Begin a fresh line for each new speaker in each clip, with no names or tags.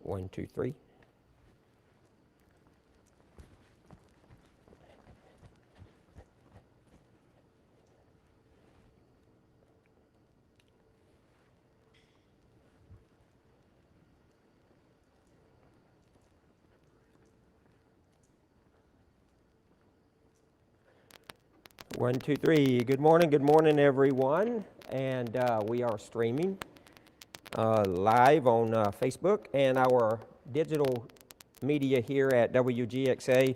1, 2, 3. One, two, three. Good morning, everyone. And we are streaming live on Facebook and our digital media here at WGXA.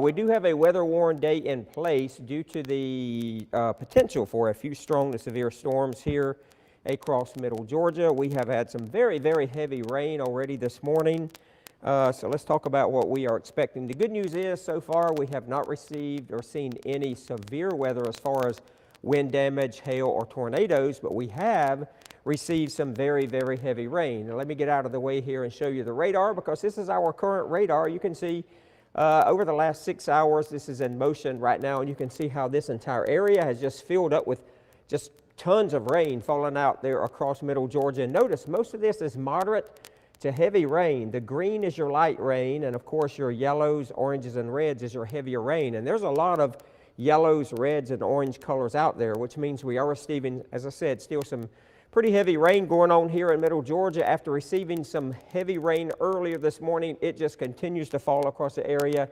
We do have a weather-warned day in place due to the potential for a few strong to severe storms here across middle Georgia. We have had some very, very heavy rain already this morning. So let's talk about what we are expecting. The good news is, so far, we have not received or seen any severe weather as far as wind damage, hail, or tornadoes, but we have received some very, very heavy rain. Now, let me get out of the way here and show you the radar, because this is our current radar. You can see over the last 6 hours, this is in motion right now, and you can see how this entire area has just filled up with just tons of rain falling out there across middle Georgia. And notice, most of this is moderate to heavy rain. The green is your light rain, and of course your yellows, oranges, and reds is your heavier rain. And there's a lot of yellows, reds, and orange colors out there, which means we are receiving, as I said, still some pretty heavy rain going on here in middle Georgia. After receiving some heavy rain earlier this morning, it just continues to fall across the area.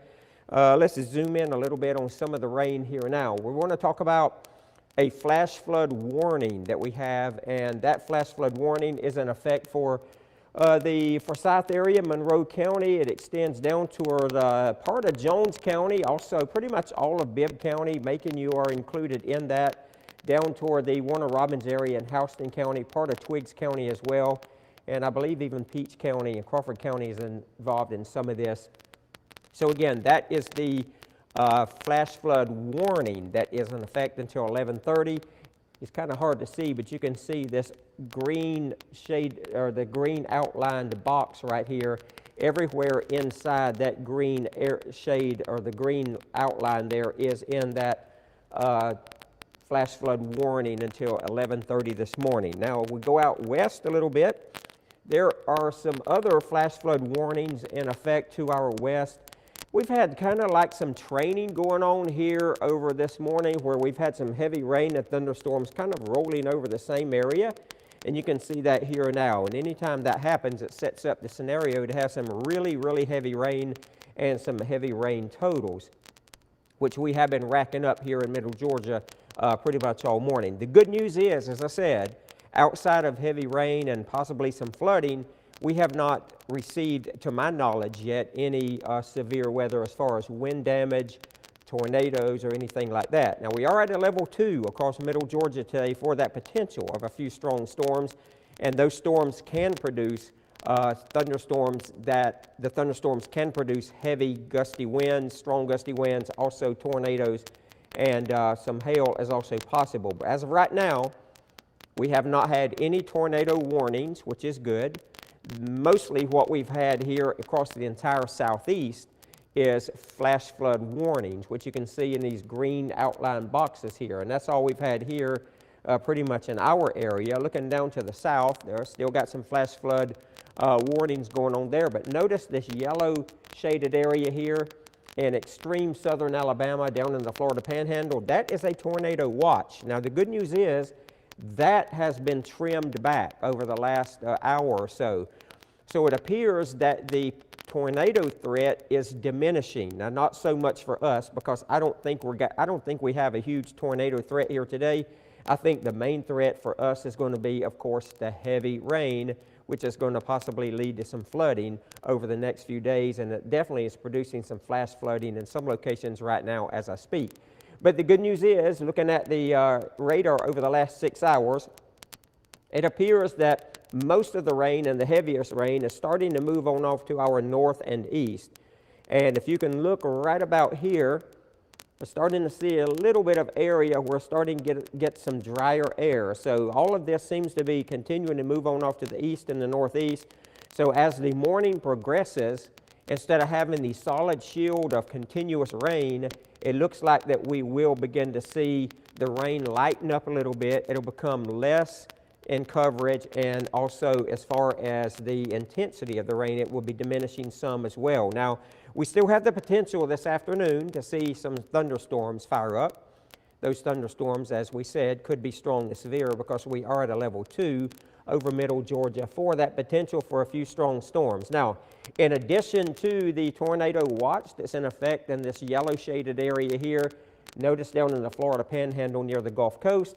Let's zoom in a little bit on some of the rain here now. We want to talk about a flash flood warning that we have, and that flash flood warning is in effect for the Forsyth area, Monroe County. It extends down toward part of Jones County, also pretty much all of Bibb County. Macon, you are included in that, down toward the Warner Robins area in Houston County, part of Twiggs County as well, and I believe even Peach County and Crawford County is involved in some of this. So again, that is the flash flood warning that is in effect until 11:30. It's kind of hard to see, but you can see this green shade, or the green outlined box right here. Everywhere inside that green shade, or the green outline there, is in that flash flood warning until 11:30 this morning. Now, we go out west a little bit. There are some other flash flood warnings in effect to our west. We've had kind of like some training going on here over this morning, where we've had some heavy rain and thunderstorms kind of rolling over the same area, and you can see that here now. And anytime that happens, it sets up the scenario to have some really, really heavy rain and some heavy rain totals, which we have been racking up here in middle Georgia pretty much all morning. The good news is, as I said, outside of heavy rain and possibly some flooding, we have not received, to my knowledge yet, any severe weather as far as wind damage, tornadoes, or anything like that. Now, we are at a level 2 across middle Georgia today for that potential of a few strong storms, and those storms can produce thunderstorms. That the thunderstorms can produce heavy gusty winds, strong gusty winds, also tornadoes, and some hail is also possible. But as of right now, we have not had any tornado warnings, which is good. Mostly what we've had here across the entire southeast is flash flood warnings, which you can see in these green outline boxes here. And that's all we've had here pretty much in our area. Looking down to the south, there's still got some flash flood warnings going on there. But notice this yellow shaded area here in extreme southern Alabama, down in the Florida Panhandle. That is a tornado watch. Now, the good news is that has been trimmed back over the last hour or so. So it appears that the tornado threat is diminishing. Now, not so much for us, because I don't think we have a huge tornado threat here today. I think the main threat for us is going to be, of course, the heavy rain, which is going to possibly lead to some flooding over the next few days, and it definitely is producing some flash flooding in some locations right now as I speak. But the good news is, looking at the radar over the last 6 hours, it appears that most of the rain and the heaviest rain is starting to move on off to our north and east. And if you can look right about here, we're starting to see a little bit of area where we're starting to get some drier air. So all of this seems to be continuing to move on off to the east and the northeast. So as the morning progresses, instead of having the solid shield of continuous rain, it looks like that we will begin to see the rain lighten up a little bit. It'll become less in coverage, and also as far as the intensity of the rain, it will be diminishing some as well. Now, we still have the potential this afternoon to see some thunderstorms fire up. Those thunderstorms, as we said, could be strong to severe because we are at a level 2 over middle Georgia for that potential for a few strong storms. Now, in addition to the tornado watch that's in effect in this yellow shaded area here, notice down in the Florida Panhandle near the Gulf Coast,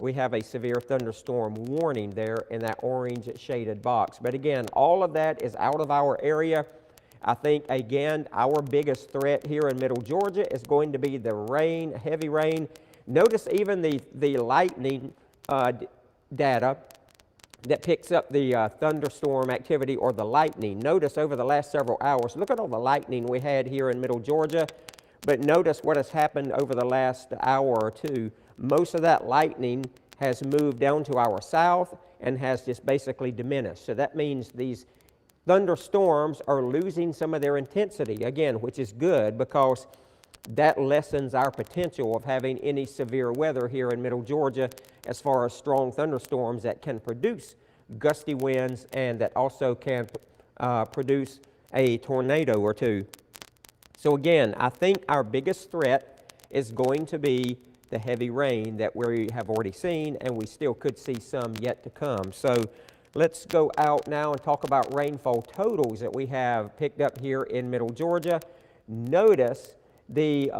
we have a severe thunderstorm warning there in that orange shaded box. But again, all of that is out of our area. I think, again, our biggest threat here in middle Georgia is going to be the rain, heavy rain. Notice even the lightning data that picks up the thunderstorm activity or the lightning. Notice over the last several hours, look at all the lightning we had here in middle Georgia, but notice what has happened over the last hour or two. Most of that lightning has moved down to our south and has just basically diminished. So that means these thunderstorms are losing some of their intensity, again, which is good because that lessens our potential of having any severe weather here in middle Georgia as far as strong thunderstorms that can produce gusty winds and that also can produce a tornado or two. So again, I think our biggest threat is going to be the heavy rain that we have already seen, and we still could see some yet to come. So let's go out now and talk about rainfall totals that we have picked up here in middle Georgia. Notice the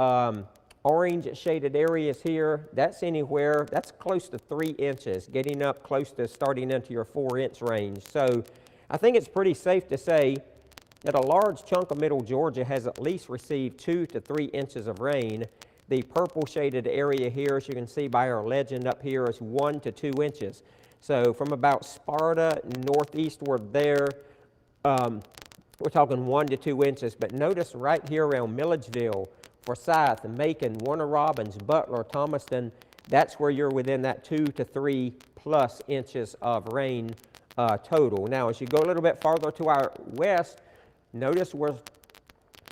orange shaded areas here, that's close to 3 inches, getting up close to starting into your 4-inch range. So I think it's pretty safe to say that a large chunk of middle Georgia has at least received 2 to 3 inches of rain. The purple shaded area here, as you can see by our legend up here, is 1 to 2 inches. So from about Sparta northeastward there, we're talking 1 to 2 inches. But notice right here around Milledgeville, Forsyth, Macon, Warner Robins, Butler, Thomaston, that's where you're within that 2 to 3 plus inches of rain total. Now, as you go a little bit farther to our west, notice we're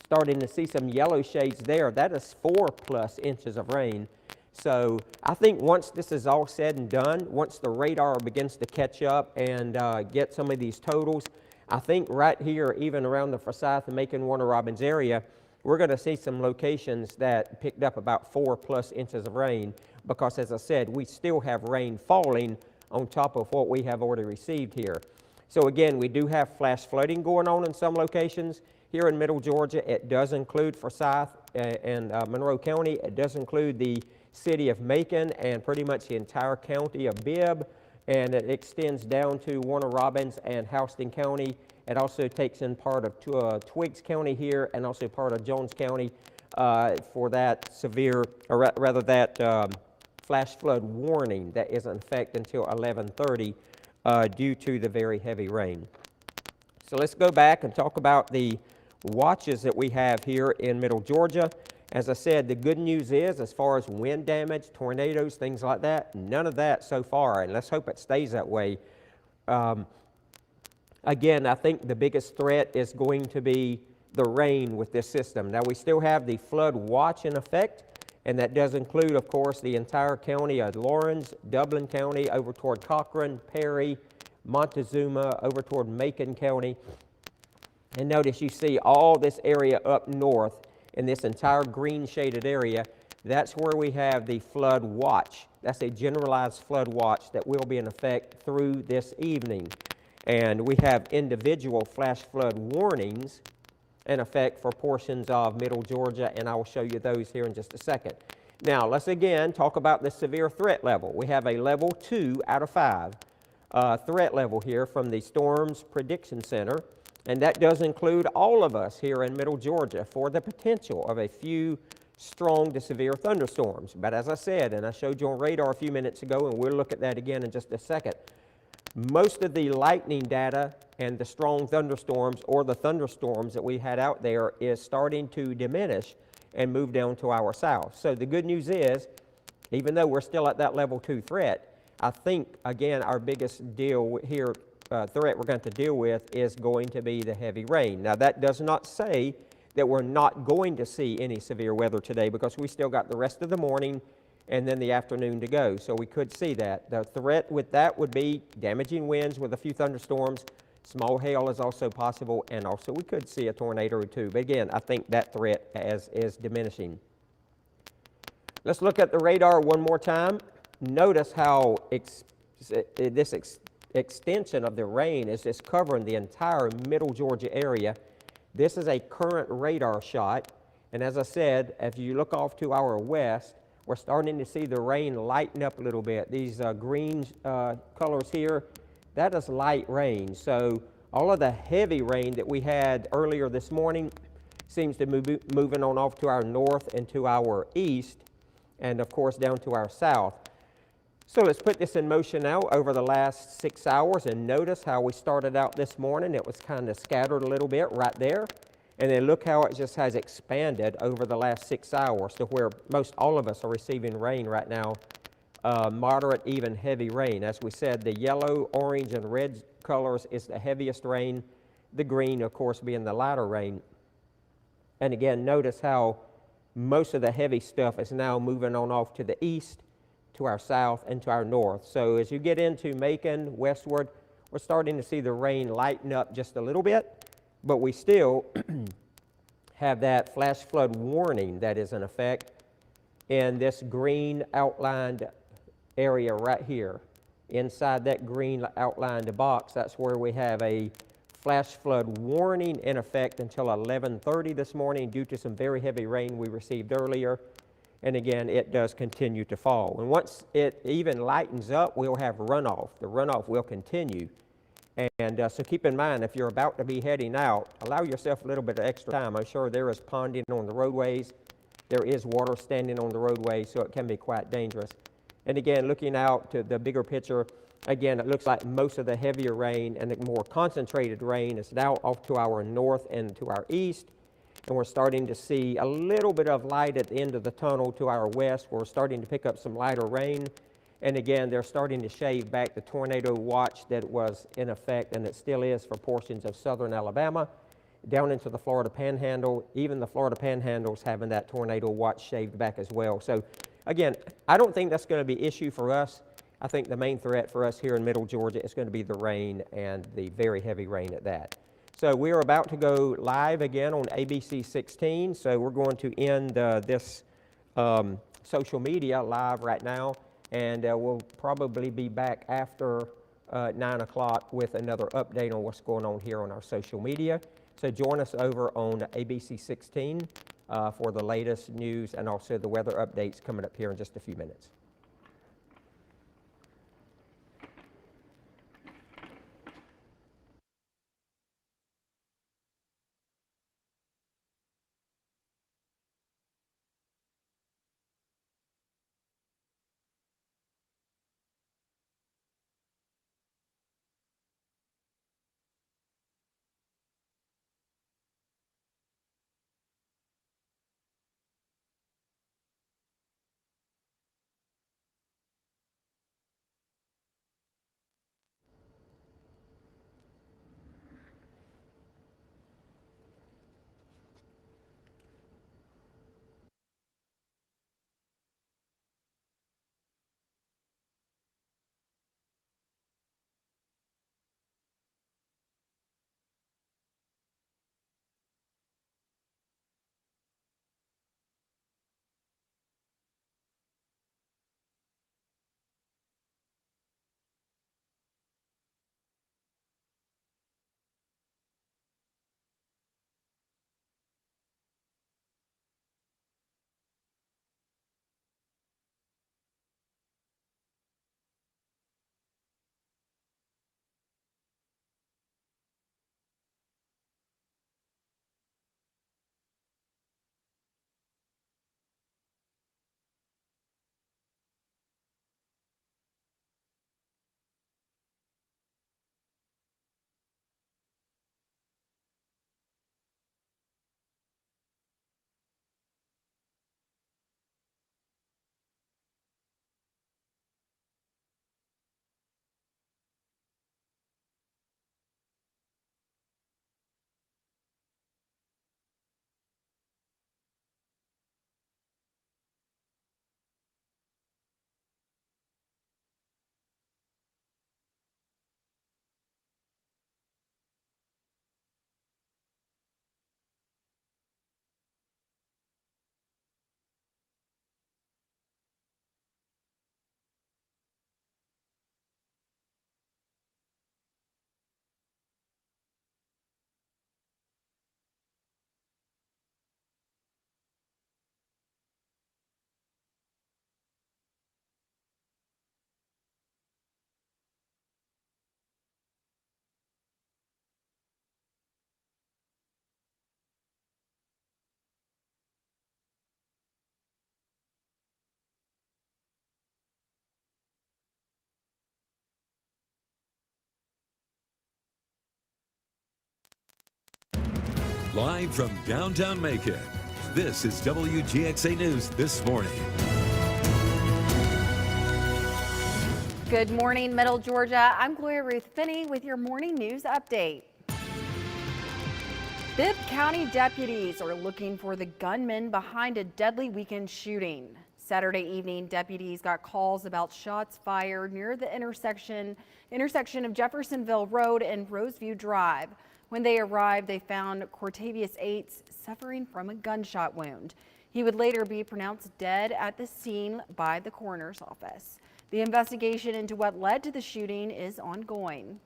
starting to see some yellow shades there. That is 4 plus inches of rain. So I think once this is all said and done, once the radar begins to catch up and get some of these totals, I think right here, even around the Forsyth and Macon, Warner Robins area, we're going to see some locations that picked up about 4 plus inches of rain because, as I said, we still have rain falling on top of what we have already received here. So again, we do have flash flooding going on in some locations. Here in middle Georgia, it does include Forsyth and Monroe County. It does include the city of Macon and pretty much the entire county of Bibb, and it extends down to Warner Robins and Houston County. It also takes in part of Twiggs County here and also part of Jones County for that severe, or rather that flash flood warning that is in effect until 11:30 due to the very heavy rain. So let's go back and talk about the watches that we have here in middle Georgia. As I said, the good news is, as far as wind damage, tornadoes, things like that, none of that so far, and let's hope it stays that way. Again, I think the biggest threat is going to be the rain with this system. Now, we still have the flood watch in effect, and that does include, of course, the entire county of Lawrence, Dublin County, over toward Cochran, Perry, Montezuma, over toward Macon County. And notice you see all this area up north in this entire green shaded area. That's where we have the flood watch. That's a generalized flood watch that will be in effect through this evening. And we have individual flash flood warnings in effect for portions of middle Georgia, and I will show you those here in just a second. Now, let's again talk about the severe threat level. We have a level 2 out of 5 threat level here from the Storms Prediction Center, and that does include all of us here in middle Georgia for the potential of a few strong to severe thunderstorms. But as I said, and I showed you on radar a few minutes ago, and we'll look at that again in just a second, most of the lightning data and the strong thunderstorms or the thunderstorms that we had out there is starting to diminish and move down to our south. So the good news is, even though we're still at that level 2 threat, I think, again, our biggest deal here, threat we're going to deal with is going to be the heavy rain. Now, that does not say that we're not going to see any severe weather today, because we still got the rest of the morning and then the afternoon to go. So we could see that. The threat with that would be damaging winds with a few thunderstorms. Small hail is also possible, and also we could see a tornado or two. But again, I think that threat is diminishing. Let's look at the radar one more time. Notice how this extension of the rain is just covering the entire middle Georgia area. This is a current radar shot, and as I said, if you look off to our west, we're starting to see the rain lighten up a little bit. These green colors here, that is light rain. So all of the heavy rain that we had earlier this morning seems to be moving on off to our north and to our east, and of course down to our south. So let's put this in motion now over the last 6 hours, and notice how we started out this morning. It was kind of scattered a little bit right there. And then look how it just has expanded over the last 6 hours to where most all of us are receiving rain right now, moderate, even heavy rain. As we said, the yellow, orange, and red colors is the heaviest rain, the green, of course, being the lighter rain. And again, notice how most of the heavy stuff is now moving on off to the east, to our south, and to our north. So as you get into Macon, westward, we're starting to see the rain lighten up just a little bit, but we still have that flash flood warning that is in effect in this green outlined area right here. Inside that green outlined box, that's where we have a flash flood warning in effect until 11:30 this morning due to some very heavy rain we received earlier. And again, it does continue to fall. And once it even lightens up, we'll have runoff. The runoff will continue. And so keep in mind, if you're about to be heading out, allow yourself a little bit of extra time. I'm sure there is ponding on the roadways. There is water standing on the roadways, so it can be quite dangerous. And again, looking out to the bigger picture, again, it looks like most of the heavier rain and the more concentrated rain is now off to our north and to our east. And we're starting to see a little bit of light at the end of the tunnel to our west. We're starting to pick up some lighter rain. And again, they're starting to shave back the tornado watch that was in effect, and it still is for portions of southern Alabama, down into the Florida Panhandle. Even the Florida Panhandle's having that tornado watch shaved back as well. So again, I don't think that's going to be an issue for us. I think the main threat for us here in middle Georgia is going to be the rain, and the very heavy rain at that. So we are about to go live again on ABC 16. So we're going to end this social media live right now, and we'll probably be back after 9 o'clock with another update on what's going on here on our social media. So join us over on ABC 16 for the latest news and also the weather updates coming up here in just a few minutes.
Live from downtown Macon, this is WGXA News This Morning.
Good morning, Middle Georgia. I'm Gloria Ruth Finney with your morning news update. Bibb County deputies are looking for the gunman behind a deadly weekend shooting. Saturday evening, deputies got calls about shots fired near the intersection of Jeffersonville Road and Roseview Drive. When they arrived, they found Cortavius Ates suffering from a gunshot wound. He would later be pronounced dead at the scene by the coroner's office. The investigation into what led to the shooting is ongoing.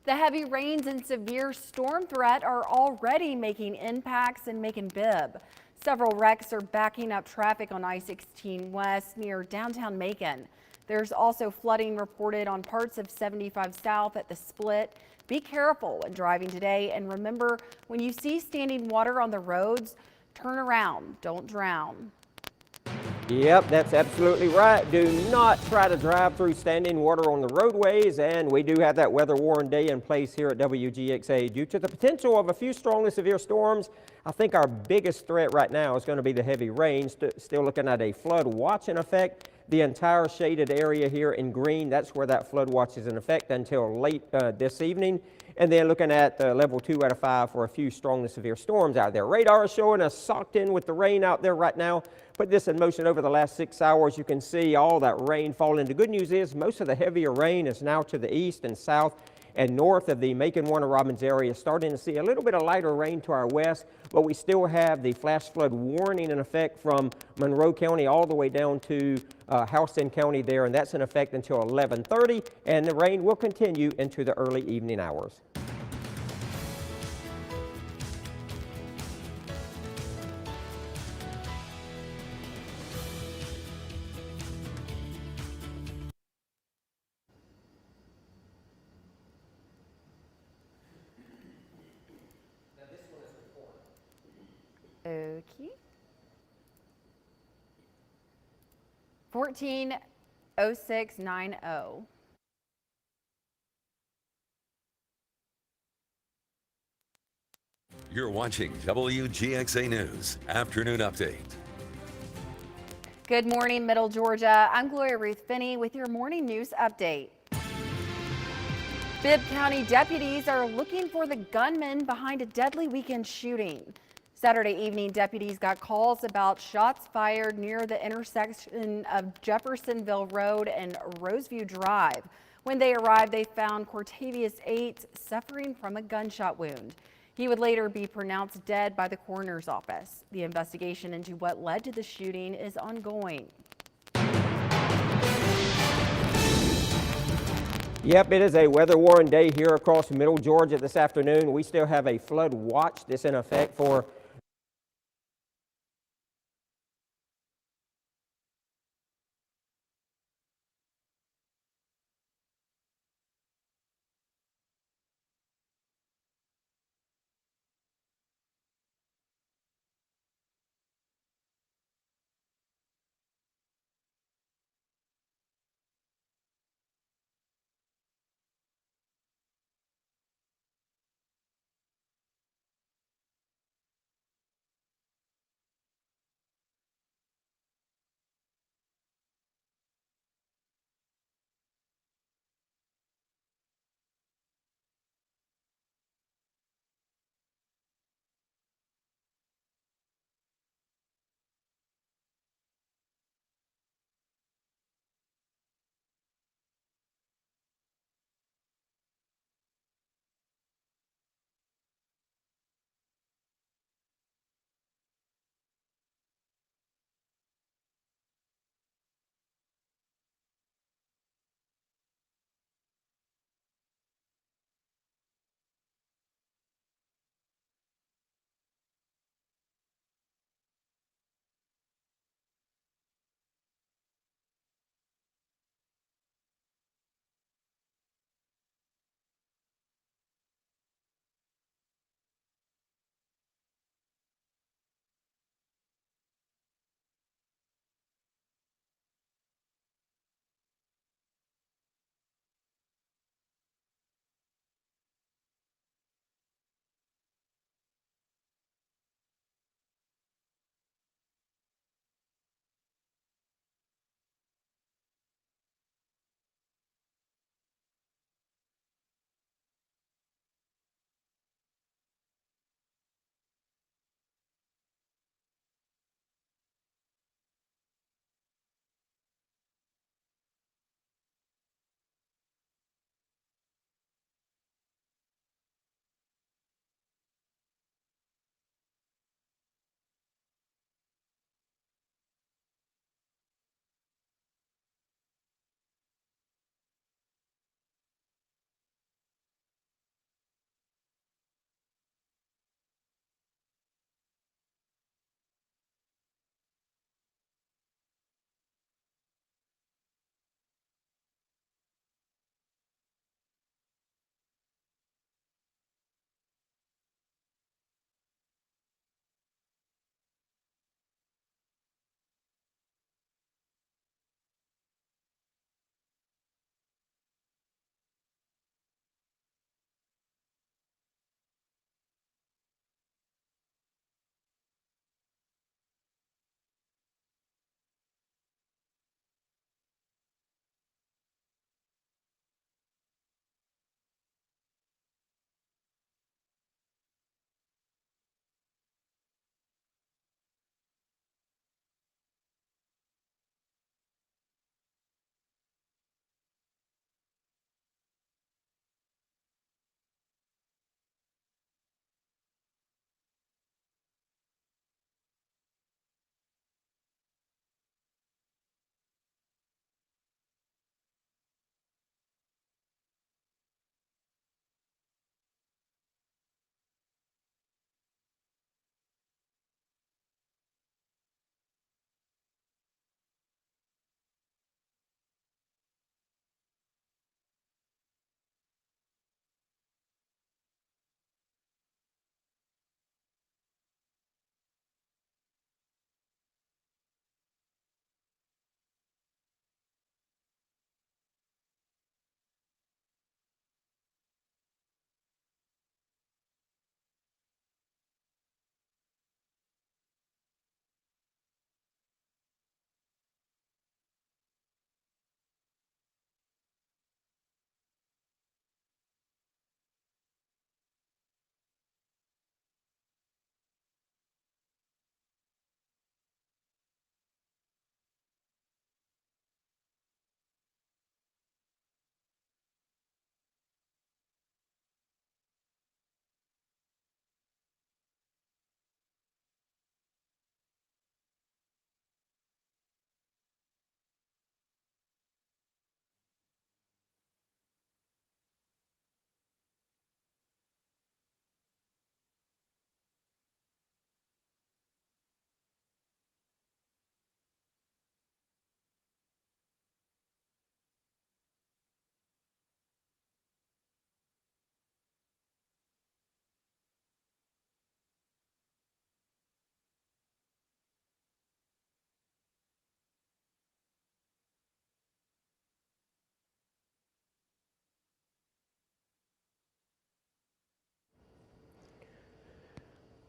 The heavy rains and severe storm threat are already making impacts in Macon-Bibb. Several wrecks are backing up traffic on I-16 West near downtown Macon. There's also flooding reported on parts of 75 South at the Split. Be careful when driving today, and remember, when you see standing water on the roads, turn around, don't drown.
Yep, that's absolutely right. Do not try to drive through standing water on the roadways, and we do have that weather warning day in place here at WGXA. Due to the potential of a few strong to severe storms, I think our biggest threat right now is going to be the heavy rain. Still looking at a flood watch in effect. The entire shaded area here in green, that's where that flood watch is in effect until late this evening. And then looking at level 2 out of 5 for a few strong to severe storms out there. Radar is showing us socked in with the rain out there right now. Put this in motion over the last 6 hours. You can see all that rain falling. The good news is most of the heavier rain is now to the east and south and north of the Macon-Warner Robins area. Starting to see a little bit of lighter rain to our west, but we still have the flash flood warning in effect from Monroe County all the way down to Houston County there, and that's in effect until 11:30, and the rain will continue into the early evening hours.
Okay. 140690.
You're watching WGXA News Afternoon Update.
Good morning, Middle Georgia. I'm Gloria Ruth Finney with your morning news update. Bibb County deputies are looking for the gunman behind a deadly weekend shooting. Saturday evening, deputies got calls about shots fired near the intersection of Jeffersonville Road and Roseview Drive. When they arrived, they found Cortavius Ates suffering from a gunshot wound. He would later be pronounced dead by the coroner's office. The investigation into what led to the shooting is ongoing.
Yep, it is a weather warning day here across Middle Georgia this afternoon. We still have a flood watch that's in effect for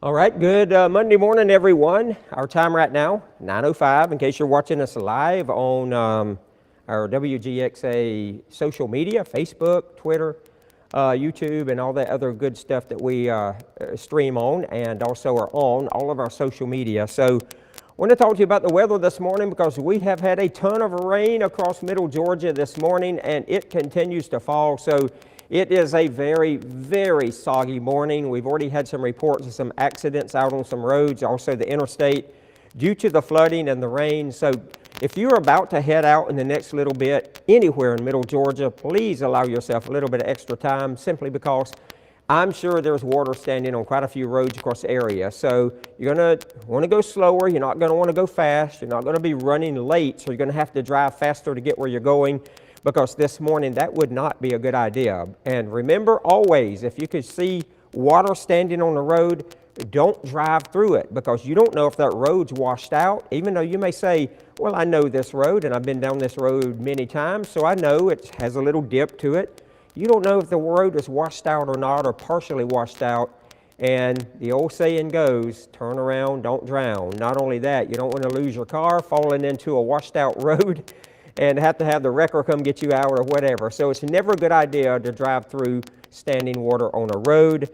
All right, good Monday morning, everyone. Our time right now, 9:05, in case you're watching us live on our WGXA social media, Facebook, Twitter, YouTube, and all that other good stuff that we stream on, and also are on all of our social media. So I want to talk to you about the weather this morning because we have had a ton of rain across middle Georgia this morning, and it continues to fall. So it is a very, very soggy morning. We've already had some reports of some accidents out on some roads, also the interstate, due to the flooding and the rain. So if you're about to head out in the next little bit anywhere in middle Georgia, please allow yourself a little bit of extra time, simply because I'm sure there's water standing on quite a few roads across the area. So you're going to want to go slower. You're not going to want to go fast. You're not going to be running late, so you're going to have to drive faster to get where you're going, because this morning that would not be a good idea. And remember always, if you could see water standing on the road, don't drive through it, because you don't know if that road's washed out. Even though you may say, well, I know this road and I've been down this road many times, so I know it has a little dip to it. You don't know if the road is washed out or not, or partially washed out. And the old saying goes, turn around, don't drown. Not only that, you don't want to lose your car falling into a washed out road and have to have the wrecker come get you out or whatever. So it's never a good idea to drive through standing water on a road.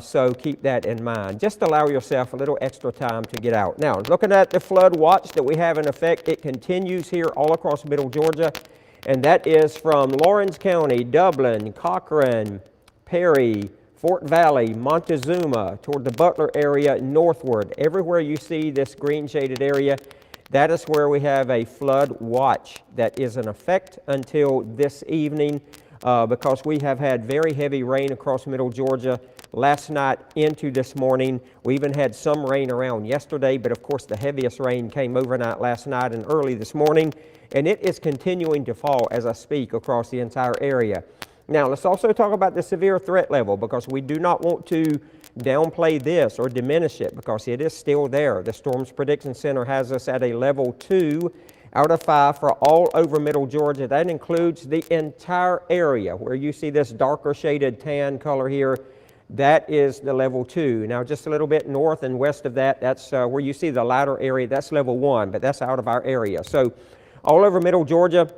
So keep that in mind. Just allow yourself a little extra time to get out. Now, looking at the flood watch that we have in effect, it continues here all across middle Georgia. And that is from Lawrence County, Dublin, Cochran, Perry, Fort Valley, Montezuma, toward the Butler area northward. Everywhere you see this green shaded area, that is where we have a flood watch that is in effect until this evening, because we have had very heavy rain across middle Georgia last night into this morning. We even had some rain around yesterday, but of course the heaviest rain came overnight last night and early this morning, and it is continuing to fall as I speak across the entire area. Now, let's also talk about the severe threat level, because we do not want to downplay this or diminish it, because it is still there. The Storms Prediction Center has us at a level 2 out of 5 for all over middle Georgia. That includes the entire area where you see this darker shaded tan color here. That is the level 2. Now, just a little bit north and west of that, that's where you see the lighter area. That's level 1, but that's out of our area. So all over middle Georgia,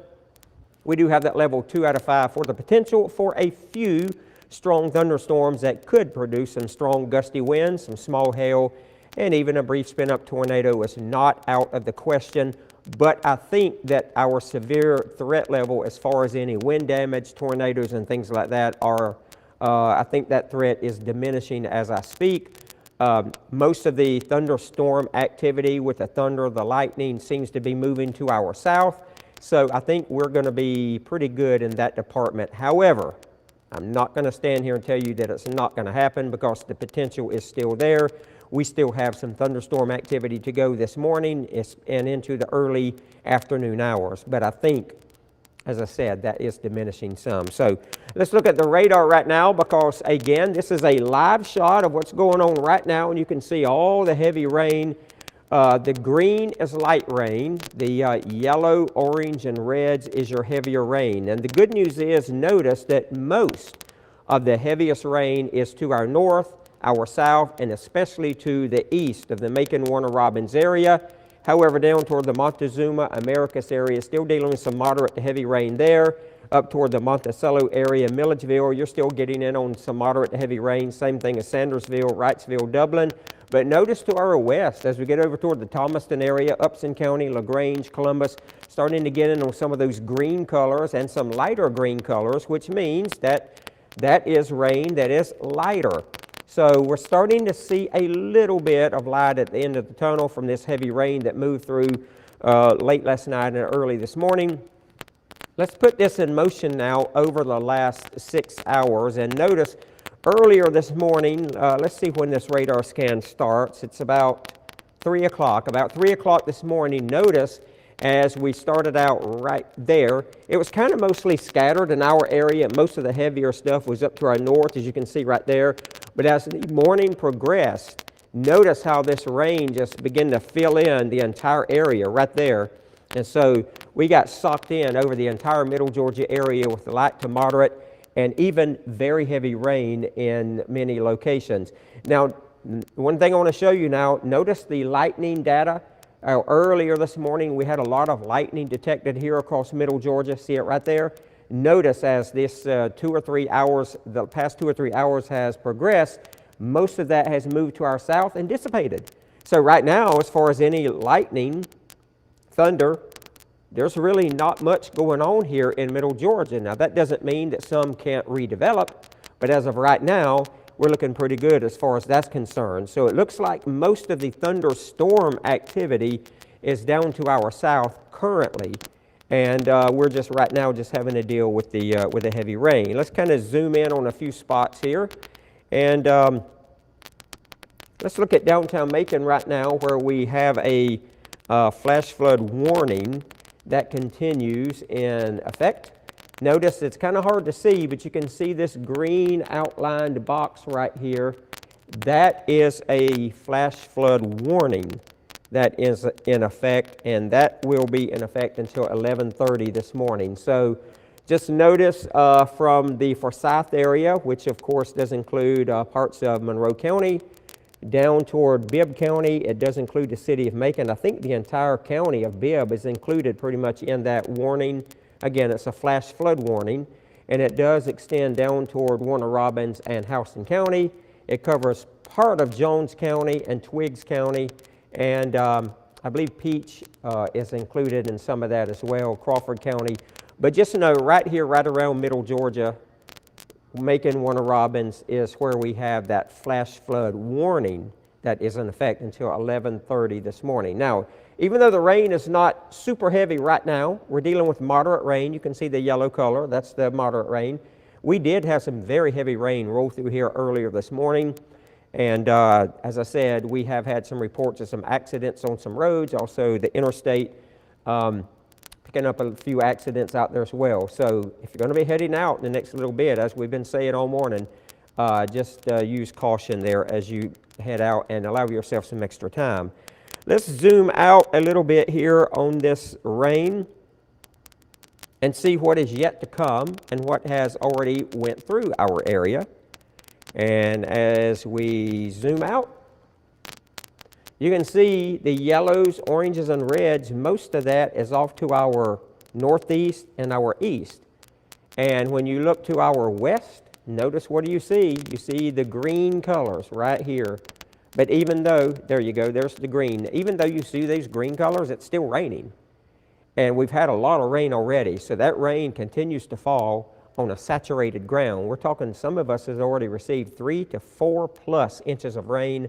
we do have that level 2 out of 5 for the potential for a few strong thunderstorms that could produce some strong gusty winds, some small hail, and even a brief spin-up tornado is not out of the question. But I think that our severe threat level, as far as any wind damage, tornadoes, and things like that, are I think that threat is diminishing as I speak. Most of the thunderstorm activity with the thunder, the lightning, seems to be moving to our south. So I think we're going to be pretty good in that department. However, I'm not going to stand here and tell you that it's not going to happen, because the potential is still there. We still have some thunderstorm activity to go this morning and into the early afternoon hours. But I think, as I said, that is diminishing some. So let's look at the radar right now, because again, this is a live shot of what's going on right now, and you can see all the heavy rain. The green is light rain. The yellow, orange, and reds is your heavier rain. And the good news is, notice that most of the heaviest rain is to our north, our south, and especially to the east of the Macon-Warner-Robins area. However, down toward the Montezuma, Americus area, still dealing with some moderate to heavy rain there. Up toward the Monticello area, Milledgeville, you're still getting in on some moderate to heavy rain. Same thing as Sandersville, Wrightsville, Dublin. But notice to our west, as we get over toward the Thomaston area, Upson County, LaGrange, Columbus, starting to get in on some of those green colors and some lighter green colors, which means that that is rain that is lighter. So we're starting to see a little bit of light at the end of the tunnel from this heavy rain that moved through late last night and early this morning. Let's put this in motion now over the last 6 hours, and notice earlier this morning, let's see when this radar scan starts. It's about 3 o'clock. About 3 o'clock this morning, notice as we started out right there, it was kind of mostly scattered in our area. Most of the heavier stuff was up to our north, as you can see right there. But as the morning progressed, notice how this rain just began to fill in the entire area right there. And so we got socked in over the entire middle Georgia area with light to moderate and even very heavy rain in many locations. Now, One thing I want to show you now, notice the lightning data. Earlier this morning, we had a lot of lightning detected here across middle Georgia. See it right there? Notice as this 2 or 3 hours, the past 2 or 3 hours has progressed, most of that has moved to our south and dissipated. So right now, as far as any lightning, thunder, there's really not much going on here in middle Georgia. Now that doesn't mean that some can't redevelop, but as of right now, we're looking pretty good as far as that's concerned. So it looks like most of the thunderstorm activity is down to our south currently, and we're just right now just having to deal with the heavy rain. Let's kind of zoom in on a few spots here, and let's look at downtown Macon right now, where we have a flash flood warning that continues in effect. Notice it's kind of hard to see, but you can see this green outlined box right here. That is a flash flood warning that is in effect, and that will be in effect until 11:30 this morning. So just notice from the Forsyth area, which of course does include parts of Monroe County, down toward Bibb County. It does include the city of Macon. I think the entire county of Bibb is included pretty much in that warning. Again, it's a flash flood warning, and it does extend down toward Warner Robins and Houston County. It covers part of Jones County and Twiggs County, and I believe Peach is included in some of that as well, Crawford County. But just know right here, right around middle Georgia, Macon, Warner Robins is where we have that flash flood warning that is in effect until 11:30 this morning. Now, even though the rain is not super heavy right now, we're dealing with moderate rain. You can see the yellow color, that's the moderate rain. We did have some very heavy rain roll through here earlier this morning. And as I said, we have had some reports of some accidents on some roads, also the interstate picking up a few accidents out there as well. So if you're going to be heading out in the next little bit, as we've been saying all morning, just use caution there as you head out and allow yourself some extra time. Let's zoom out a little bit here on this rain and see what is yet to come and what has already went through our area. And as we zoom out, you can see the yellows, oranges, and reds. Most of that is off to our northeast and our east. And when you look to our west, notice what do you see? You see the green colors right here. But even though, there you go, there's the green. Even though you see these green colors, it's still raining. And we've had a lot of rain already. So that rain continues to fall on a saturated ground. We're talking, some of us has already received 3 to 4 plus inches of rain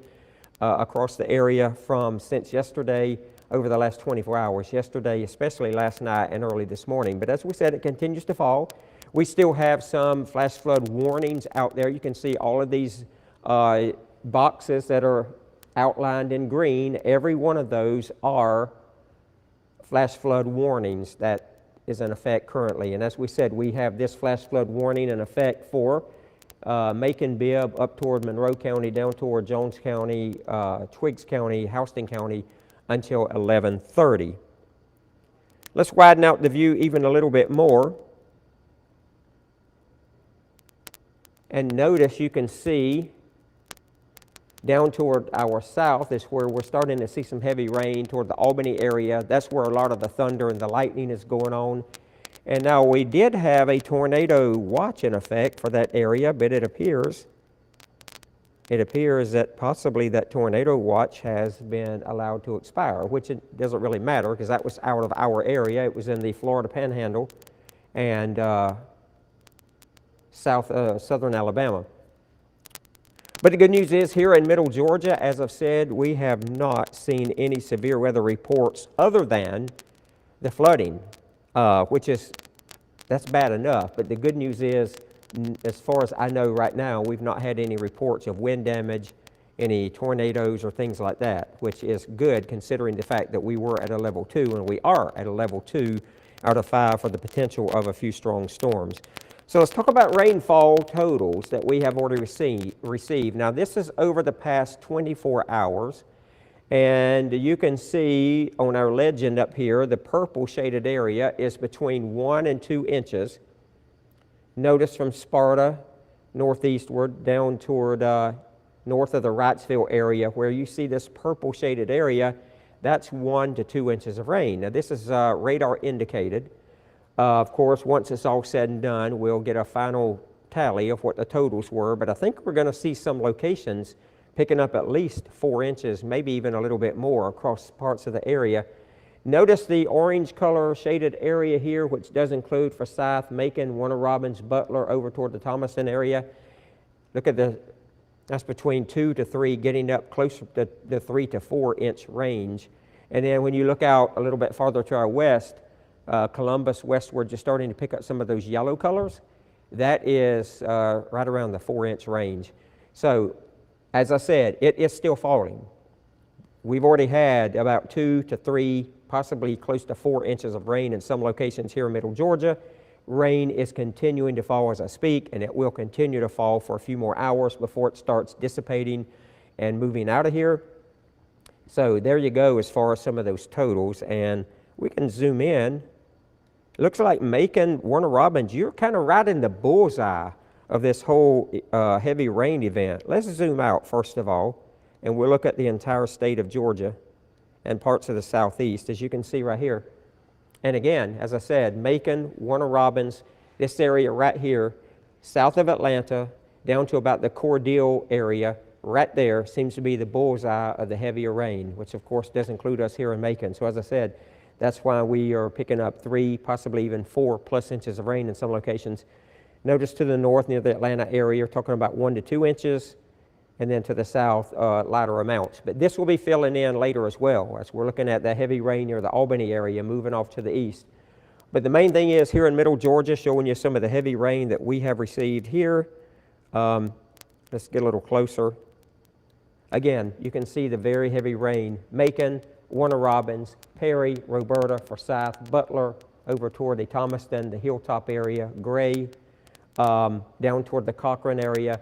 across the area since yesterday over the last 24 hours. Yesterday, especially last night and early this morning. But as we said, it continues to fall. We still have some flash flood warnings out there. You can see all of these boxes that are outlined in green. Every one of those are flash flood warnings that is in effect currently. And as we said, we have this flash flood warning in effect for Macon, Bibb, up toward Monroe County, down toward Jones County, Twiggs County, Houston County, until 11:30. Let's widen out the view even a little bit more. And notice you can see down toward our south is where we're starting to see some heavy rain toward the Albany area. That's where a lot of the thunder and the lightning is going on. And now we did have a tornado watch in effect for that area, but it appears that possibly that tornado watch has been allowed to expire, which it doesn't really matter because that was out of our area. It was in the Florida Panhandle and southern Alabama. But the good news is here in middle Georgia, as I've said, we have not seen any severe weather reports other than the flooding, that's bad enough. But the good news is, as far as I know right now, we've not had any reports of wind damage, any tornadoes or things like that, which is good considering the fact that we were at a level 2 and we are at a level 2 out of 5 for the potential of a few strong storms. So let's talk about rainfall totals that we have already received. Now this is over the past 24 hours, and you can see on our legend up here, the purple shaded area is between 1 and 2 inches. Notice from Sparta northeastward down toward north of the Wrightsville area, where you see this purple shaded area, that's 1 to 2 inches of rain. Now this is radar indicated. Of course, once it's all said and done, we'll get a final tally of what the totals were, but I think we're going to see some locations picking up at least 4 inches, maybe even a little bit more across parts of the area. Notice the orange color shaded area here, which does include Forsyth, Macon, Warner Robins, Butler, over toward the Thomaston area. Look at that's between 2 to 3, getting up closer to the 3 to 4 inch range. And then when you look out a little bit farther to our west, Columbus westward, you're starting to pick up some of those yellow colors. That is right around the 4 inch range. So, as I said, it is still falling. We've already had about 2 to 3, possibly close to 4 inches of rain in some locations here in Middle Georgia. Rain is continuing to fall as I speak, and it will continue to fall for a few more hours before it starts dissipating and moving out of here. So there you go as far as some of those totals, and we can zoom in. It looks like Macon, Warner Robins, you're kind of right in the bullseye of this whole heavy rain event. Let's zoom out first of all, and we'll look at the entire state of Georgia and parts of the southeast, as you can see right here. And again, as I said, Macon, Warner Robins, this area right here, south of Atlanta, down to about the Cordele area, right there seems to be the bullseye of the heavier rain, which of course does include us here in Macon. So as I said, that's why we are picking up 3, possibly even 4+ inches of rain in some locations. Notice to the north near the Atlanta area, we're talking about 1 to 2 inches, and then to the south, lighter amounts. But this will be filling in later as well, as we're looking at the heavy rain near the Albany area moving off to the east. But the main thing is here in Middle Georgia, showing you some of the heavy rain that we have received here. Let's get a little closer. Again, you can see the very heavy rain. Macon, Warner Robins, Perry, Roberta, Forsyth, Butler, over toward the Thomaston, the Hilltop area, Gray, down toward the Cochran area.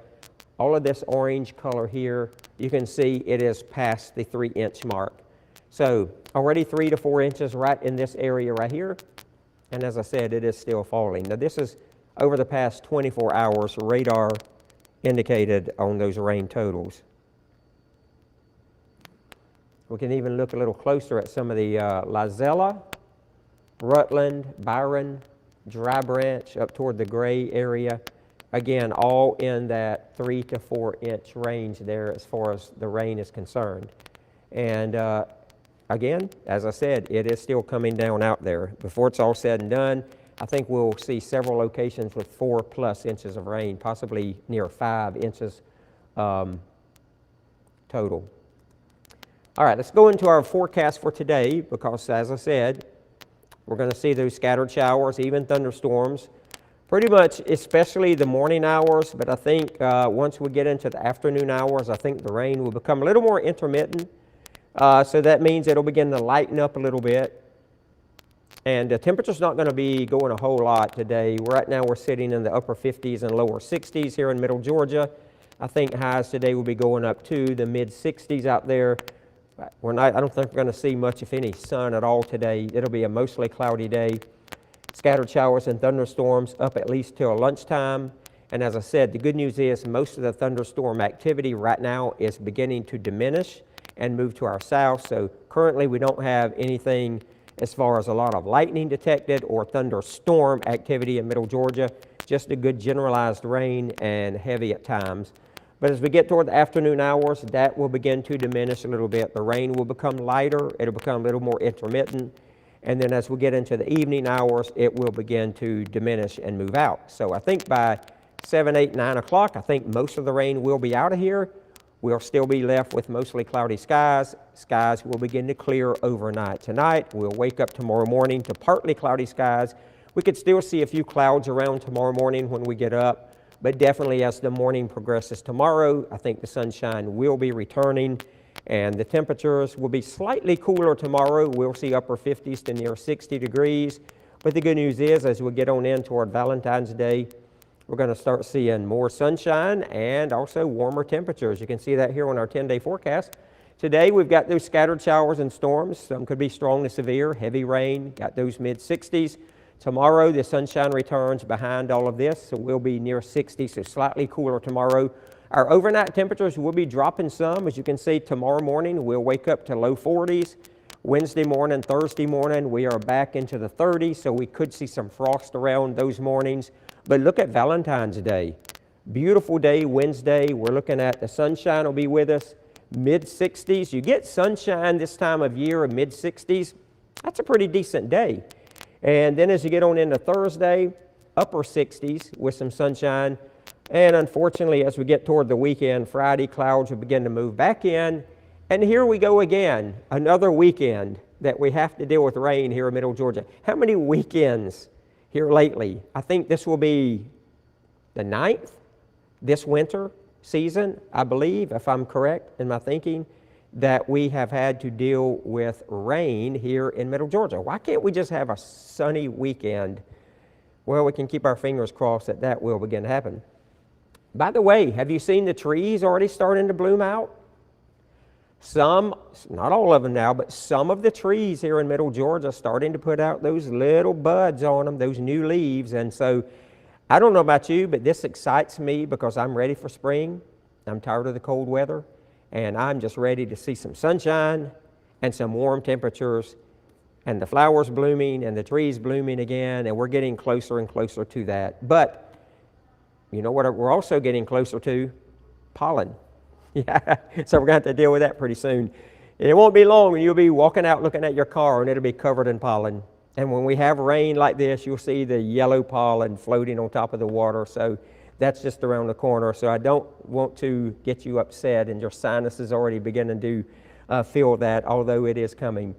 All of this orange color here, you can see it is past the 3 inch mark. So already 3 to 4 inches right in this area right here. And as I said, it is still falling. Now this is over the past 24 hours, radar indicated on those rain totals. We can even look a little closer at some of the Lizella, Rutland, Byron, Dry Branch, up toward the Gray area. Again, all in that 3 to 4 inch range there as far as the rain is concerned. And again, as I said, it is still coming down out there. Before it's all said and done, I think we'll see several locations with 4+ inches of rain, possibly near 5 inches total. All right, let's go into our forecast for today because, as I said, we're going to see those scattered showers, even thunderstorms, pretty much especially the morning hours, but I think once we get into the afternoon hours, I think the rain will become a little more intermittent. So that means it'll begin to lighten up a little bit. And the temperature's not going to be going a whole lot today. Right now we're sitting in the upper 50s and lower 60s here in Middle Georgia. I think highs today will be going up to the mid 60s out there. I don't think we're going to see much, if any, sun at all today. It'll be a mostly cloudy day. Scattered showers and thunderstorms up at least till lunchtime. And as I said, the good news is most of the thunderstorm activity right now is beginning to diminish and move to our south. So currently we don't have anything as far as a lot of lightning detected or thunderstorm activity in Middle Georgia, just a good generalized rain and heavy at times. But as we get toward the afternoon hours, that will begin to diminish a little bit. The rain will become lighter, it'll become a little more intermittent, and then as we get into the evening hours, it will begin to diminish and move out. So I think by 7, 8, 9 o'clock, I think most of the rain will be out of here. We'll still be left with mostly cloudy skies. Skies will begin to clear overnight tonight. We'll wake up tomorrow morning to partly cloudy skies. We could still see a few clouds around tomorrow morning when we get up. But definitely as the morning progresses tomorrow, I think the sunshine will be returning and the temperatures will be slightly cooler tomorrow. We'll see upper 50s to near 60 degrees. But the good news is as we get on in toward Valentine's Day, we're going to start seeing more sunshine and also warmer temperatures. You can see that here on our 10-day forecast. Today we've got those scattered showers and storms. Some could be strong to severe, heavy rain, got those mid 60s. Tomorrow, the sunshine returns behind all of this, so we'll be near 60, so slightly cooler tomorrow. Our overnight temperatures will be dropping some. As you can see, tomorrow morning we'll wake up to low 40s. Wednesday morning, Thursday morning, we are back into the 30s, so we could see some frost around those mornings. But look at Valentine's Day. Beautiful day Wednesday. We're looking at the sunshine will be with us. Mid-60s. You get sunshine this time of year, mid-60s. That's a pretty decent day. And then as you get on into Thursday, upper 60s with some sunshine. And unfortunately, as we get toward the weekend, Friday, clouds will begin to move back in. And here we go again, another weekend that we have to deal with rain here in Middle Georgia. How many weekends here lately? I think this will be the 9th this winter season, I believe, if I'm correct in my thinking, that we have had to deal with rain here in Middle Georgia. Why can't we just have a sunny weekend? Well, we can keep our fingers crossed that that will begin to happen. By the way, have you seen the trees already starting to bloom out? Some, not all of them now, but some of the trees here in Middle Georgia starting to put out those little buds on them, those new leaves. And so I don't know about you, but this excites me because I'm ready for spring. I'm tired of the cold weather, and I'm just ready to see some sunshine and some warm temperatures and the flowers blooming and the trees blooming again, and we're getting closer and closer to that. But you know what we're also getting closer to? Pollen. Yeah, so we're going to have to deal with that pretty soon. And it won't be long when you'll be walking out looking at your car and it'll be covered in pollen. And when we have rain like this, you'll see the yellow pollen floating on top of the water. So that's just around the corner. So I don't want to get you upset and your sinuses already beginning to feel that, although it is coming.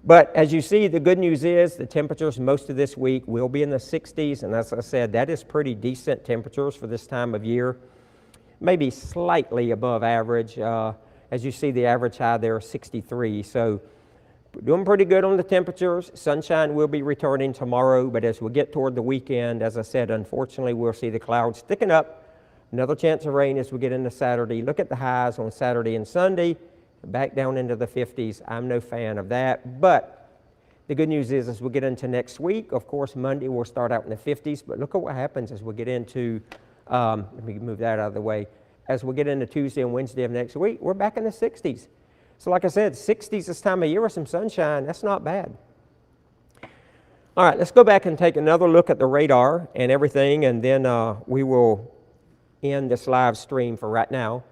But as you see, the good news is the temperatures most of this week will be in the 60s. And as I said, that is pretty decent temperatures for this time of year. Maybe slightly above average. As you see, the average high there is 63. So doing pretty good on the temperatures. Sunshine will be returning tomorrow, but as we get toward the weekend, as I said, unfortunately, we'll see the clouds thicken up. Another chance of rain as we get into Saturday. Look at the highs on Saturday and Sunday, back down into the 50s. I'm no fan of that, but the good news is as we get into next week, of course, Monday we'll start out in the 50s, but look at what happens as we get into let me move that out of the way. As we get into Tuesday and Wednesday of next week, we're back in the 60s. So like I said, 60s this time of year with some sunshine, that's not bad. All right, let's go back and take another look at the radar and everything, and then we will end this live stream for right now.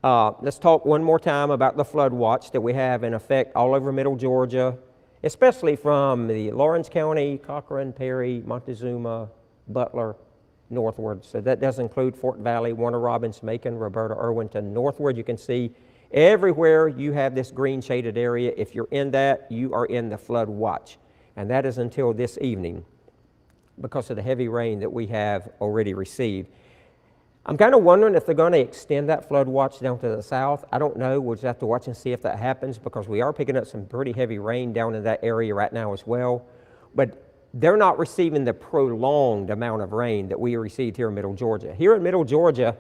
Let's talk one more time about the flood watch that we have in effect all over Middle Georgia, especially from the Lawrence County, Cochran, Perry, Montezuma, Butler, northward. So that does include Fort Valley, Warner Robins, Macon, Roberta, Irwinton. Northward, you can see everywhere you have this green shaded area. If you're in that, you are in the flood watch. And that is until this evening because of the heavy rain that we have already received. I'm kind of wondering if they're going to extend that flood watch down to the south. I don't know. We'll just have to watch and see if that happens because we are picking up some pretty heavy rain down in that area right now as well. But they're not receiving the prolonged amount of rain that we received here in Middle Georgia. Here in Middle Georgia,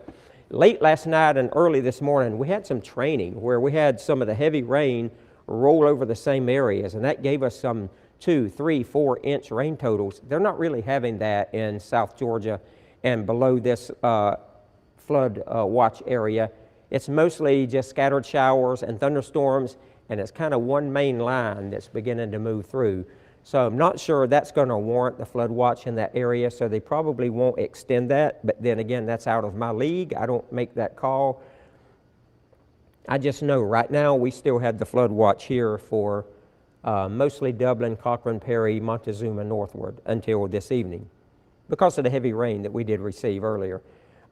late last night and early this morning, we had some training where we had some of the heavy rain roll over the same areas, and that gave us some 2, 3, 4 inch rain totals. They're not really having that in South Georgia and below this flood watch area. It's mostly just scattered showers and thunderstorms, and it's kind of one main line that's beginning to move through. So I'm not sure that's going to warrant the flood watch in that area, so they probably won't extend that. But then again, that's out of my league. I don't make that call. I just know right now we still have the flood watch here for mostly Dublin, Cochran, Perry, Montezuma, northward until this evening because of the heavy rain that we did receive earlier.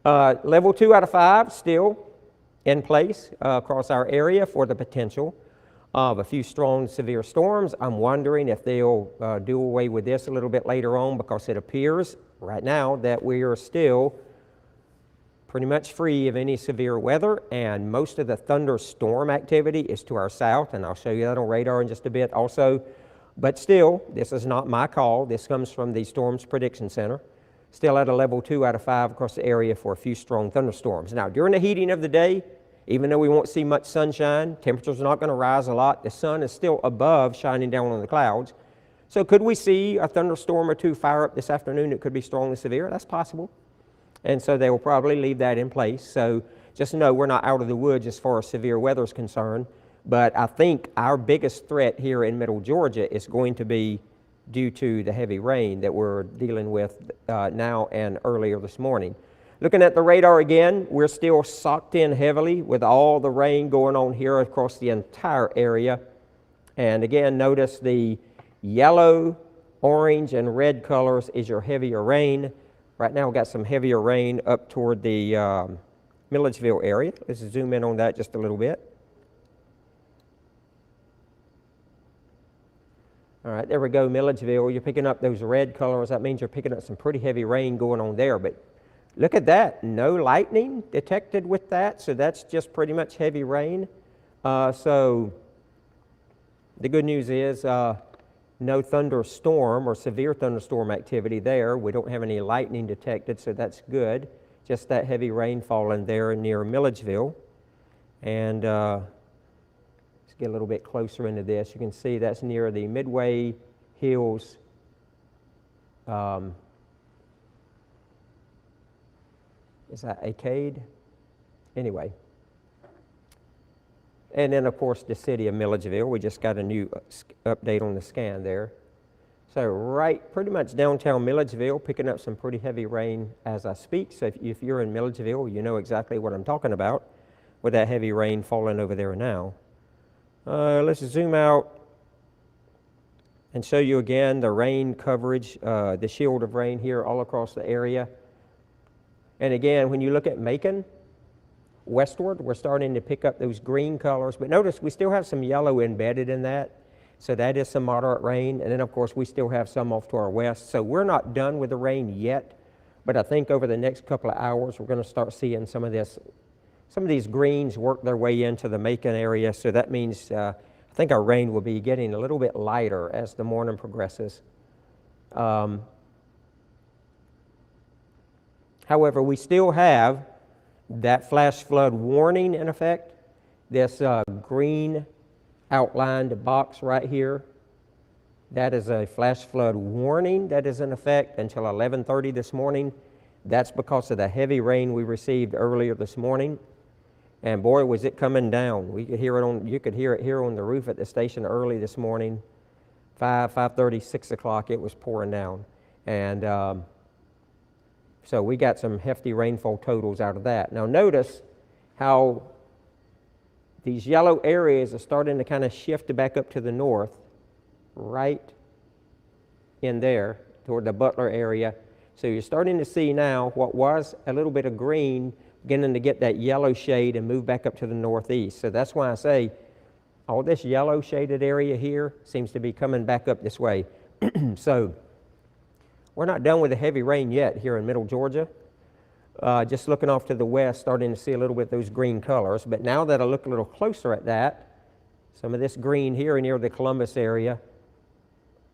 Level 2 out of 5 still in place across our area for the potential of a few strong severe storms. I'm wondering if they'll do away with this a little bit later on because it appears right now that we are still pretty much free of any severe weather, and most of the thunderstorm activity is to our south, and I'll show you that on radar in just a bit also. But still, this is not my call. This comes from the Storms Prediction Center. Still at a level 2 out of 5 across the area for a few strong thunderstorms. Now, during the heating of the day, even though we won't see much sunshine, temperatures are not going to rise a lot. The sun is still above, shining down on the clouds. So could we see a thunderstorm or two fire up this afternoon that could be strong and severe? That's possible. And so they will probably leave that in place. So just know we're not out of the woods as far as severe weather is concerned. But I think our biggest threat here in Middle Georgia is going to be due to the heavy rain that we're dealing with now and earlier this morning. Looking at the radar again, we're still socked in heavily with all the rain going on here across the entire area. And again, notice the yellow, orange, and red colors is your heavier rain. Right now we've got some heavier rain up toward the Milledgeville area. Let's zoom in on that just a little bit. All right, there we go, Milledgeville. You're picking up those red colors. That means you're picking up some pretty heavy rain going on there. But look at that, no lightning detected with that, so that's just pretty much heavy rain. So the good news is no thunderstorm or severe thunderstorm activity there. We don't have any lightning detected, so that's good. Just that heavy rain falling there near Milledgeville. And let's get a little bit closer into this. You can see that's near the Midway Hills is that Arcade? Anyway. And then, of course, the city of Milledgeville. We just got a new update on the scan there. So right pretty much downtown Milledgeville, picking up some pretty heavy rain as I speak. So if you're in Milledgeville, you know exactly what I'm talking about with that heavy rain falling over there now. Let's zoom out and show you again the rain coverage, the shield of rain here all across the area. And again, when you look at Macon, westward, we're starting to pick up those green colors. But notice we still have some yellow embedded in that. So that is some moderate rain. And then, of course, we still have some off to our west. So we're not done with the rain yet. But I think over the next couple of hours, we're going to start seeing some of these greens work their way into the Macon area. So that means I think our rain will be getting a little bit lighter as the morning progresses. However, we still have that flash flood warning in effect. This green outlined box right here, that is a flash flood warning that is in effect until 11:30 this morning. That's because of the heavy rain we received earlier this morning. And boy, was it coming down. We could hear it you could hear it here on the roof at the station early this morning. 5:30, 6 o'clock, it was pouring down. And so we got some hefty rainfall totals out of that. Now notice how these yellow areas are starting to kind of shift back up to the north, right in there toward the Butler area. So you're starting to see now what was a little bit of green beginning to get that yellow shade and move back up to the northeast. So that's why I say all this yellow shaded area here seems to be coming back up this way. So we're not done with the heavy rain yet here in Middle Georgia. Just looking off to the west, starting to see a little bit of those green colors. But now that I look a little closer at that, some of this green here near the Columbus area,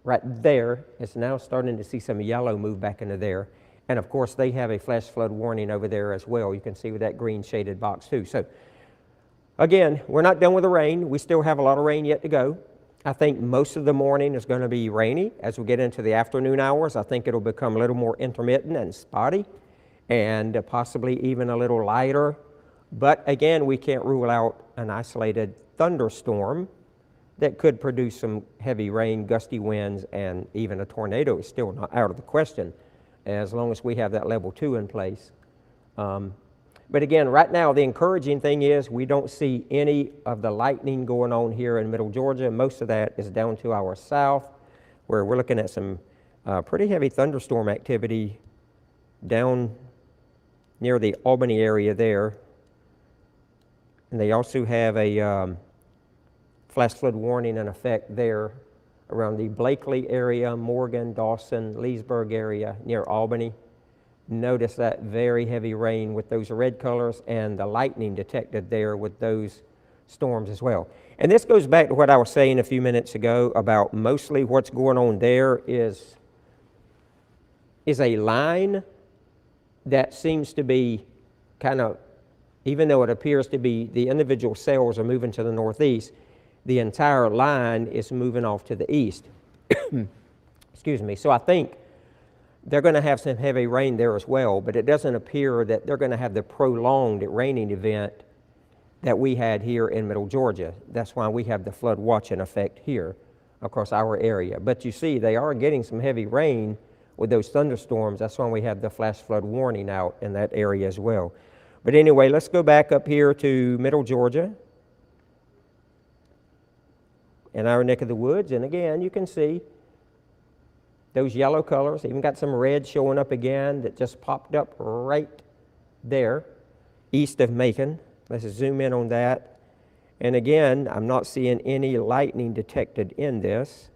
right there, is now starting to see some yellow move back into there. And of course, they have a flash flood warning over there as well. You can see with that green shaded box too. So again, we're not done with the rain. We still have a lot of rain yet to go. I think most of the morning is going to be rainy. As we get into the afternoon hours, I think it'll become a little more intermittent and spotty and possibly even a little lighter. But again, we can't rule out an isolated thunderstorm that could produce some heavy rain, gusty winds, and even a tornado is still not out of the question as long as we have that level 2 in place. But again, right now, the encouraging thing is we don't see any of the lightning going on here in Middle Georgia. Most of that is down to our south, where we're looking at some pretty heavy thunderstorm activity down near the Albany area there. And they also have a flash flood warning in effect there around the Blakely area, Morgan, Dawson, Leesburg area near Albany. Notice that very heavy rain with those red colors and the lightning detected there with those storms as well. And this goes back to what I was saying a few minutes ago about mostly what's going on there is a line that seems to be kind of, even though it appears to be the individual cells are moving to the northeast, the entire line is moving off to the east. Excuse me. So I think they're going to have some heavy rain there as well, but it doesn't appear that they're going to have the prolonged raining event that we had here in Middle Georgia. That's why we have the flood watch in effect here across our area. But you see, they are getting some heavy rain with those thunderstorms. That's why we have the flash flood warning out in that area as well. But anyway, let's go back up here to Middle Georgia in our neck of the woods. And again, you can see those yellow colors, even got some red showing up again that just popped up right there east of Macon. Let's zoom in on that. And again, I'm not seeing any lightning detected in this.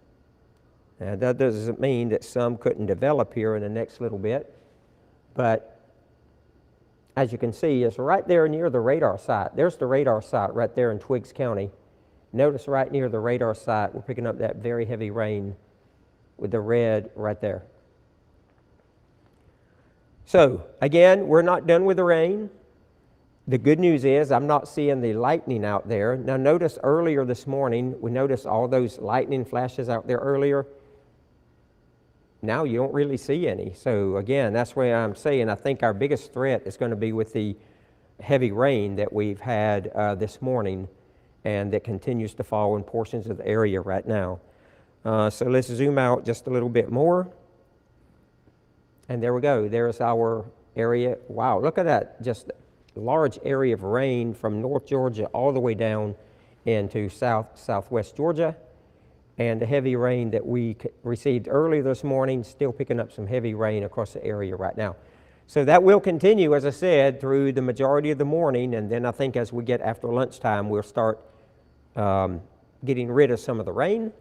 Now, that doesn't mean that some couldn't develop here in the next little bit. But as you can see, it's right there near the radar site. There's the radar site right there in Twiggs County. Notice right near the radar site, we're picking up that very heavy rain with the red right there. So again, we're not done with the rain. The good news is I'm not seeing the lightning out there. Now notice earlier this morning, we noticed all those lightning flashes out there earlier. Now you don't really see any. So again, that's why I'm saying I think our biggest threat is going to be with the heavy rain that we've had this morning and that continues to fall in portions of the area right now. So let's zoom out just a little bit more. And there we go. There's our area. Wow, look at that. Just large area of rain from North Georgia all the way down into southwest Georgia. And the heavy rain that we received earlier this morning, still picking up some heavy rain across the area right now. So that will continue, as I said, through the majority of the morning. And then I think as we get after lunchtime, we'll start getting rid of some of the rain.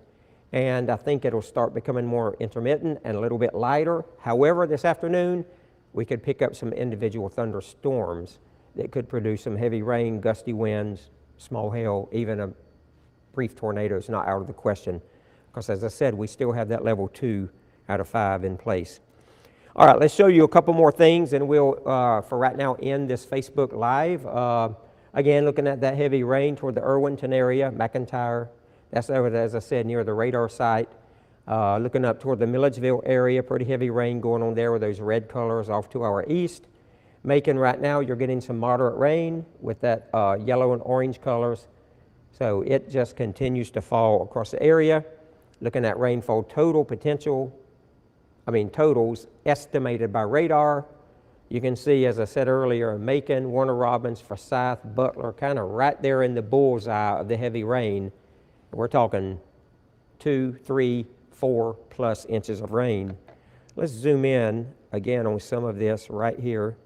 And I think it'll start becoming more intermittent and a little bit lighter. However, this afternoon, we could pick up some individual thunderstorms that could produce some heavy rain, gusty winds, small hail, even a brief tornado is not out of the question. Because as I said, we still have that level 2 out of 5 in place. All right, let's show you a couple more things and we'll, for right now, end this Facebook Live. Again, looking at that heavy rain toward the Irwinton area, McIntyre. That's over, as I said, near the radar site. Looking up toward the Milledgeville area, pretty heavy rain going on there with those red colors off to our east. Macon right now, you're getting some moderate rain with that yellow and orange colors. So it just continues to fall across the area. Looking at rainfall totals estimated by radar. You can see, as I said earlier, Macon, Warner Robins, Forsyth, Butler, kind of right there in the bullseye of the heavy rain. We're talking 2, 3, 4 plus inches of rain. Let's zoom in again on some of this right here.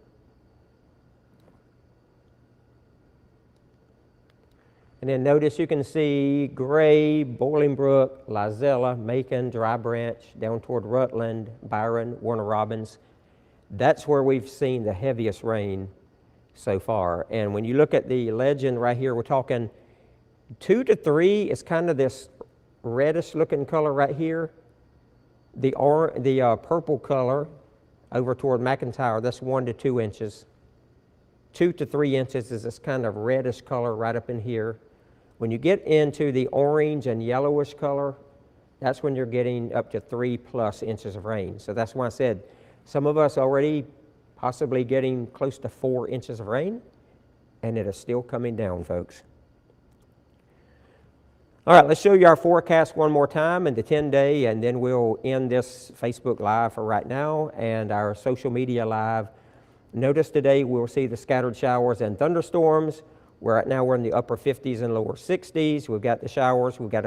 And then notice you can see Gray, Bolingbrook, Lizella, Macon, Dry Branch, down toward Rutland, Byron, Warner Robins. That's where we've seen the heaviest rain so far. And when you look at the legend right here, we're talking 2 to 3 is kind of this reddish looking color right here. The purple color over toward McIntyre, that's 1 to 2 inches. 2 to 3 inches is this kind of reddish color right up in here. When you get into the orange and yellowish color, that's when you're getting up to 3 plus inches of rain. So that's why I said some of us already possibly getting close to 4 inches of rain, and it is still coming down, folks. All right, let's show you our forecast one more time and the 10-day, and then we'll end this Facebook Live for right now and our social media live. Notice today we'll see the scattered showers and thunderstorms. Right now we're in the upper 50s and lower 60s. We've got the showers. We've got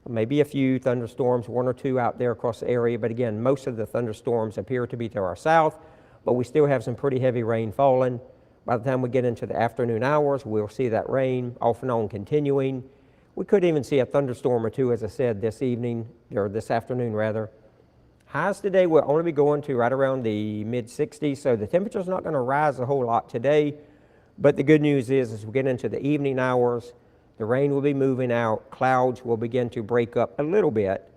maybe a few thunderstorms, 1 or 2 out there across the area. But again, most of the thunderstorms appear to be to our south, but we still have some pretty heavy rain falling. By the time we get into the afternoon hours, we'll see that rain off and on continuing. We could even see a thunderstorm or 2, as I said, this evening, or this afternoon rather. Highs today will only be going to right around the mid-60s, so the temperature's not going to rise a whole lot today. But the good news is, as we get into the evening hours, the rain will be moving out. Clouds will begin to break up a little bit.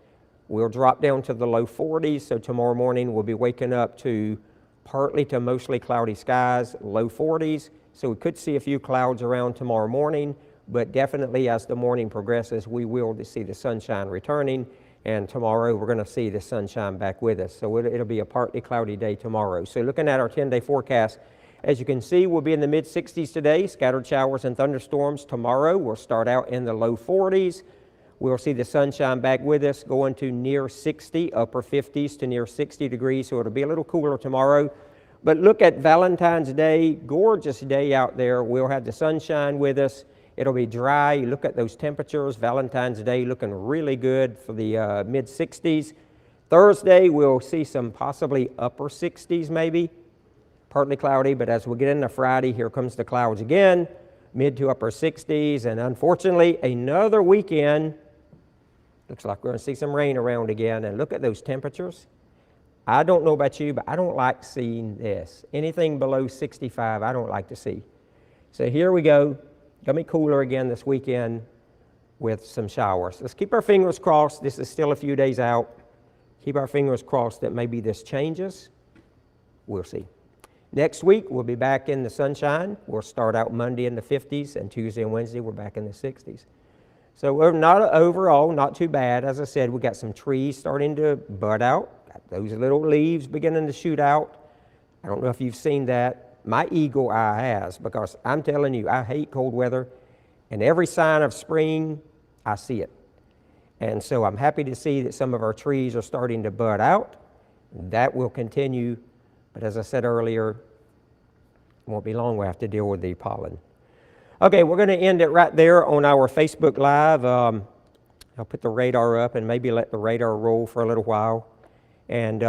We'll drop down to the low 40s, so tomorrow morning we'll be waking up to partly to mostly cloudy skies, low 40s. So we could see a few clouds around tomorrow morning, but definitely as the morning progresses, we will see the sunshine returning. And tomorrow, we're going to see the sunshine back with us. So it'll be a partly cloudy day tomorrow. So looking at our 10-day forecast, as you can see, we'll be in the mid-60s today. Scattered showers and thunderstorms tomorrow. We'll start out in the low 40s. We'll see the sunshine back with us, going to near 60, upper 50s to near 60 degrees. So it'll be a little cooler tomorrow. But look at Valentine's Day, gorgeous day out there. We'll have the sunshine with us. It'll be dry. Look at those temperatures. Valentine's Day looking really good for the mid-60s. Thursday, we'll see some possibly upper 60s maybe. Partly cloudy, but as we get into Friday, here comes the clouds again. Mid to upper 60s. And unfortunately, another weekend. Looks like we're going to see some rain around again. And look at those temperatures. I don't know about you, but I don't like seeing this. Anything below 65, I don't like to see. So here we go. Going to be cooler again this weekend with some showers. Let's keep our fingers crossed. This is still a few days out. Keep our fingers crossed that maybe this changes. We'll see. Next week, we'll be back in the sunshine. We'll start out Monday in the 50s, and Tuesday and Wednesday, we're back in the 60s. So we're not overall, not too bad. As I said, we got some trees starting to bud out. Got those little leaves beginning to shoot out. I don't know if you've seen that. My eagle eye has, because I'm telling you, I hate cold weather, and every sign of spring, I see it. And so I'm happy to see that some of our trees are starting to bud out. That will continue, but as I said earlier, it won't be long we'll have to deal with the pollen. Okay, we're going to end it right there on our Facebook Live. I'll put the radar up and maybe let the radar roll for a little while. And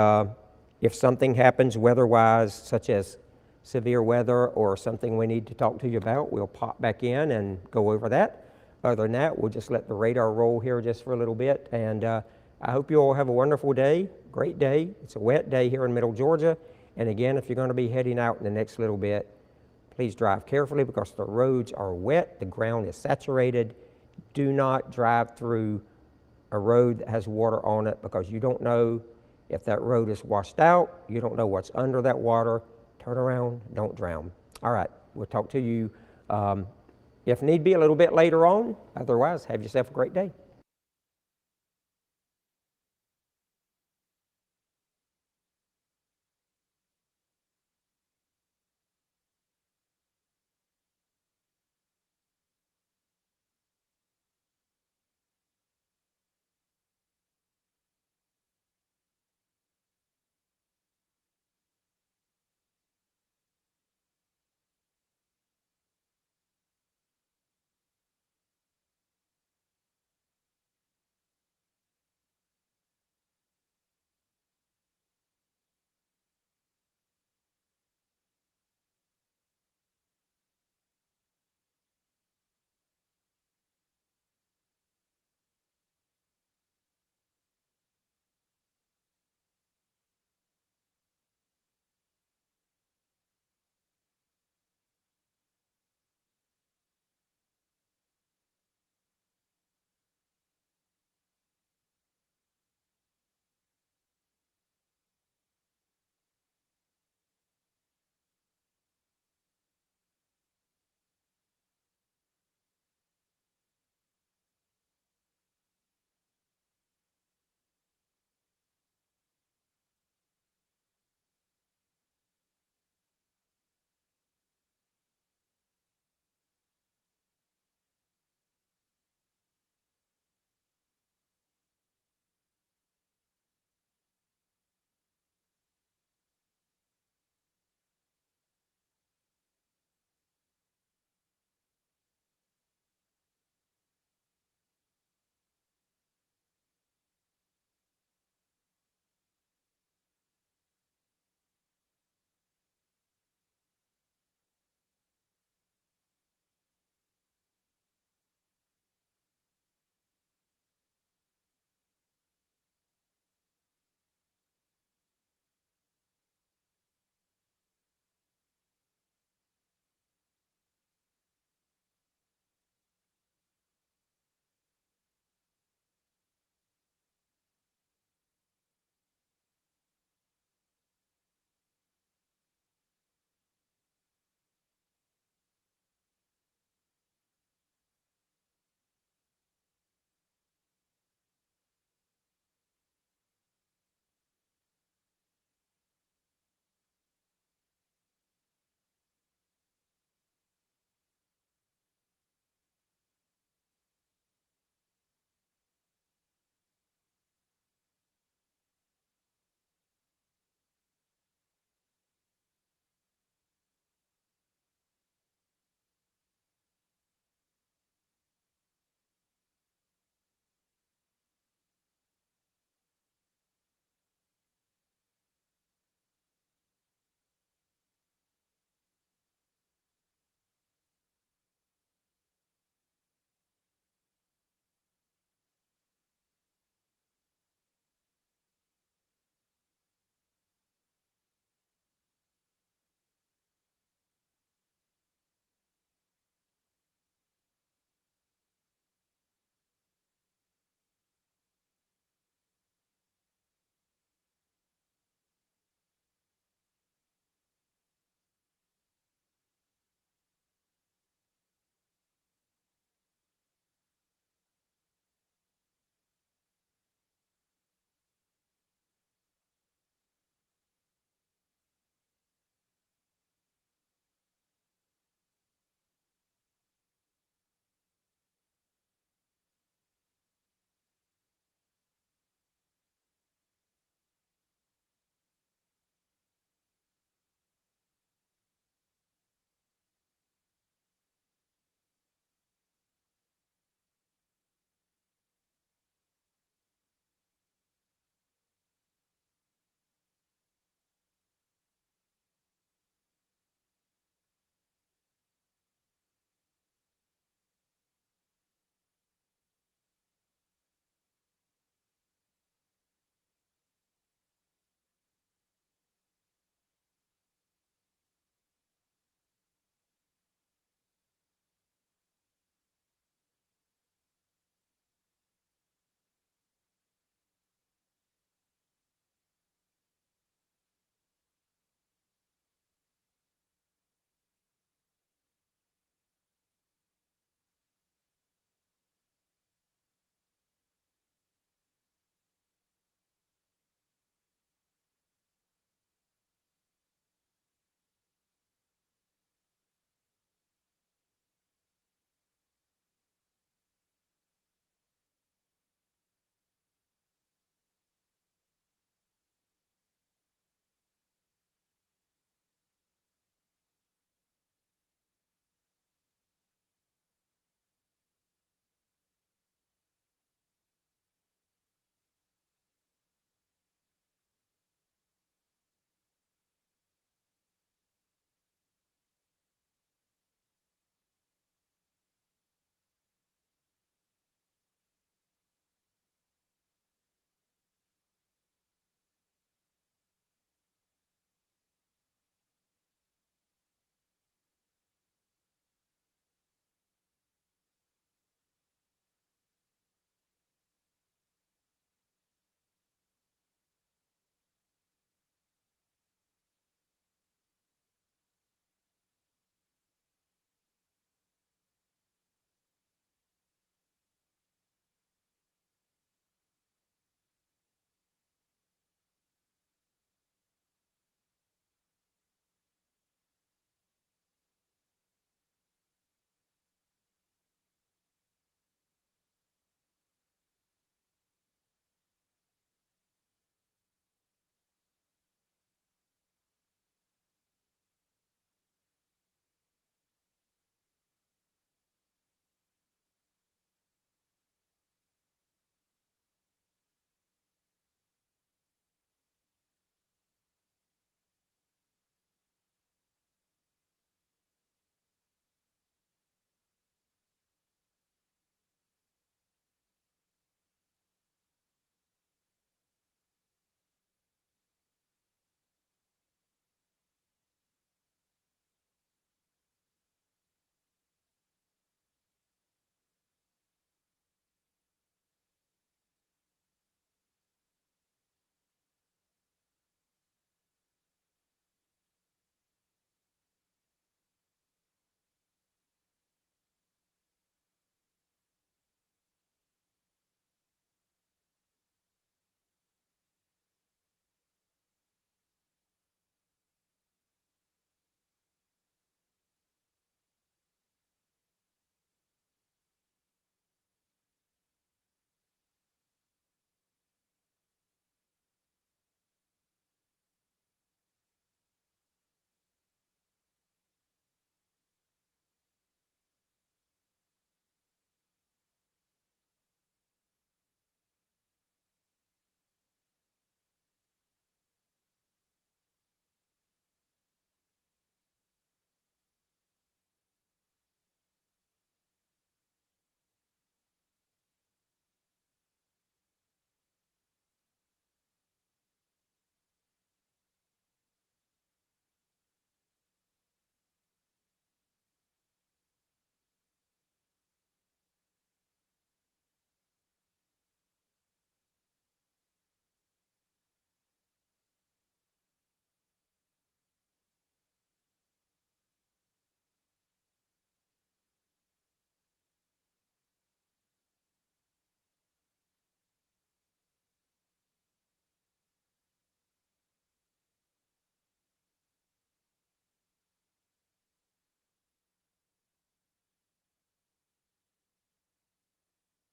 if something happens weather-wise, such as severe weather or something we need to talk to you about, we'll pop back in and go over that. Other than that, we'll just let the radar roll here just for a little bit. And I hope you all have a wonderful day, great day. It's a wet day here in Middle Georgia. And again, if you're going to be heading out in the next little bit, please drive carefully because the roads are wet, the ground is saturated. Do not drive through a road that has water on it because you don't know if that road is washed out. You don't know what's under that water. Turn around, don't drown. All right, we'll talk to you, if need be, a little bit later on. Otherwise, have yourself a great day.